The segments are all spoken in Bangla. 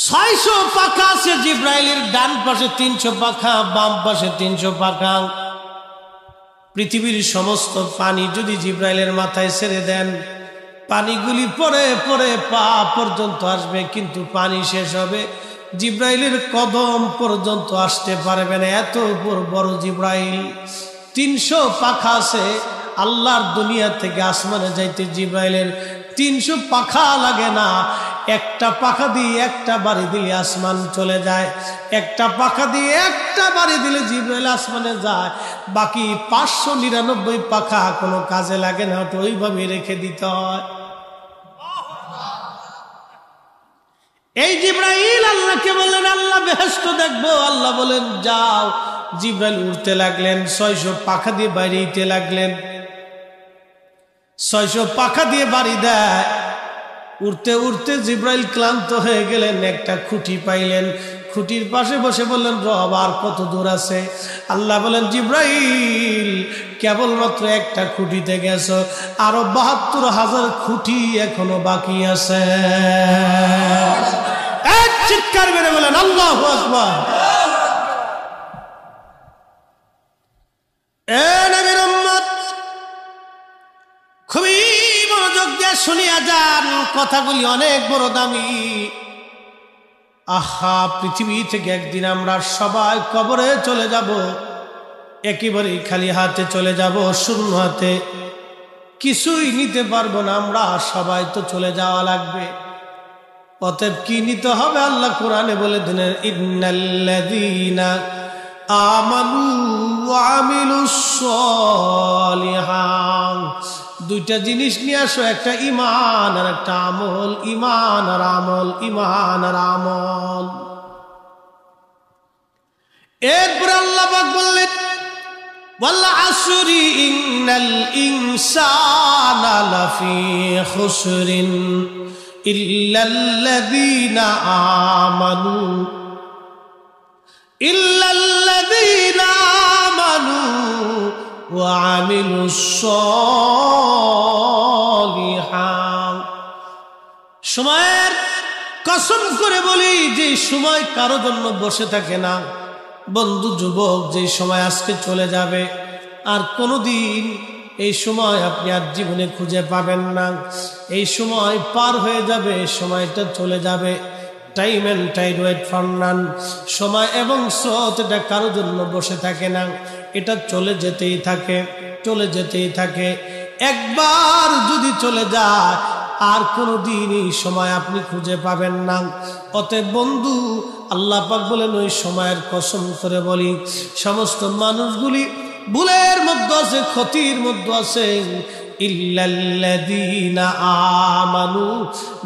600 পাখা আছে জিব্রাইলের, ডান পাশে 300 পাখা, বাম পাশে 300 পাখা। পৃথিবীর সমস্ত পানি যদি জিব্রাইলের মাথায় ছেড়ে দেন, পানিগুলি পরে পরে পা পর্যন্ত আসবে, কিন্তু পানি শেষ হবে জিব্রাইলের কদম পর্যন্ত আসতে পারবে না। এত বড় জিব্রাইল। 300 পাখা আছে। আল্লাহর দুনিয়া থেকে আসমানে যাইতে জিব্রাইলের 300 পাখা লাগে না। একটা পাখা দিয়ে একটা বাড়ি দিলে আসমান চলে যায়, একটা পাখা দিয়ে একটা বাড়ি দিলে জিব্রাইল আসমানে যায়। বাকি 599 পাখা কোনো কাজে লাগে না, তো ওইভাবে রেখে দিতে হয়। এই জিব্রাইল আল্লাহকে বললেন, আল্লাহ বেহেশত দেখবো। আল্লাহ বলেন যাও। জিব্রাইল উঠতে লাগলেন, 600 পাখা দিয়ে বাড়িতে লাগলেন। 600 পাখা দিয়ে বাড়ি দেয়। উঠতে উঠতে জিব্রাইল ক্লান্ত হয়ে গেলেন, একটা খুঁটি পাইলেন। খুঁটির পাশে বসে বললেন, রব আর কত দূর আছে? আল্লাহ বলেন, জিব্রাইল কেবলমাত্র একটা খুঁটিতে গেছো, আরো 72,000 খুঁটি এখনো বাকি আছে। এক চিৎকার মেরে বলেন আল্লাহু আকবার। এ নবীর উম্মত, খুবই মনোযোগ দিয়ে শুনিয়া যান, কথাগুলি অনেক বড় দামি। আহা, পৃথিবী থেকে একদিন আমরা সবাই কবরে চলে যাব, একেবারেই খালি হাতে চলে যাব, শূন্য হাতে, কিছুই নিতে পারবো না। আমরা সবাই তো চলে যাওয়া লাগবে। অতএব কি নিতে হবে? আল্লাহ কোরআনে বলে দিলেন, ইন্নাল্লাযীনা আমানু ওয়া আমিলুস সালিহাত। দুইটা জিনিস নিয়ে আসো, একটা ঈমান আর একটা আমল। ঈমান আর আমল, ঈমান আর আমল। এরপর আল্লাহ পাক বললেন, ওয়াল আসরি ইন্নাল ইনসানা লাফি খুসরিন ইল্লাল্লাযীনা আমানু ওয়া আমিলুস সালিহাত। সময়ের কসম করে বলি, যে সময় কারো জন্য বসে থাকে না। বন্ধু যুবক, যে সময় আজকে চলে যাবে, আর কোনোদিন এই সময় আপনি আর জীবনে খুঁজে পাবেন না। এই সময় পার হয়ে যাবে, সময়টা চলে যাবে। Time and tide wait for none. সময় এবং স্রোত এটা কারো জন্য বসে থাকে না, এটা চলে যেতেই থাকে, চলে যেতেই থাকে। একবার যদি চলে যায়, আর কোনোদিন এই সময় আপনি খুঁজে পাবেন না। অতএব বন্ধু, আল্লাহ পাক বলেন, ওই সময়ের কসম করে বলি, সমস্ত মানুষগুলি ভুলের মধ্যে আছে, ক্ষতির মধ্যে আছে। ইল্লাল্লাযীনা আমানু,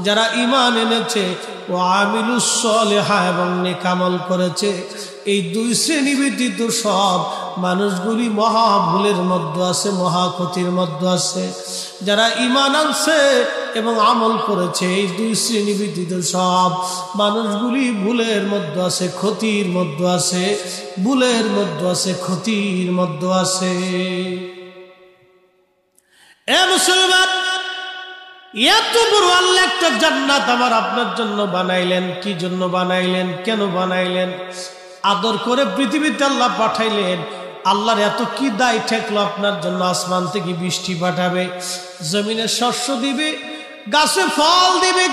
যারা ঈমান এনেছে, ওয়া আমিলুস সালিহাত, এবং নেক আমল করেছে। এই দুই শ্রেণী ব্যতীত সব মানুষগুলি মহা ভুলের মধ্যে আছে, মহা ক্ষতির মধ্যে আছে। যারা ঈমান আনছে এবং আমল করেছে, এই দুই শ্রেণী ব্যতীত সব মানুষগুলি ভুলের মধ্যে আছে, ক্ষতির মধ্যে আছে, ভুলের মধ্যে আছে, ক্ষতির মধ্যে আছে। এ মুসলমান, এত বড় আল্লাহ একটা জান্নাত আমার আপনার জন্য বানাইলেন। কি জন্য বানাইলেন? কেন বানাইলেন? আদর করে পৃথিবীতে আল্লাহ পাঠাইলেন। আল্লাহর এত কি দায় ঠেকলো আপনার জন্য? আসমান থেকে বৃষ্টি পাঠাবে, জমিনে শস্য দিবে, গাছে ফল দিবে।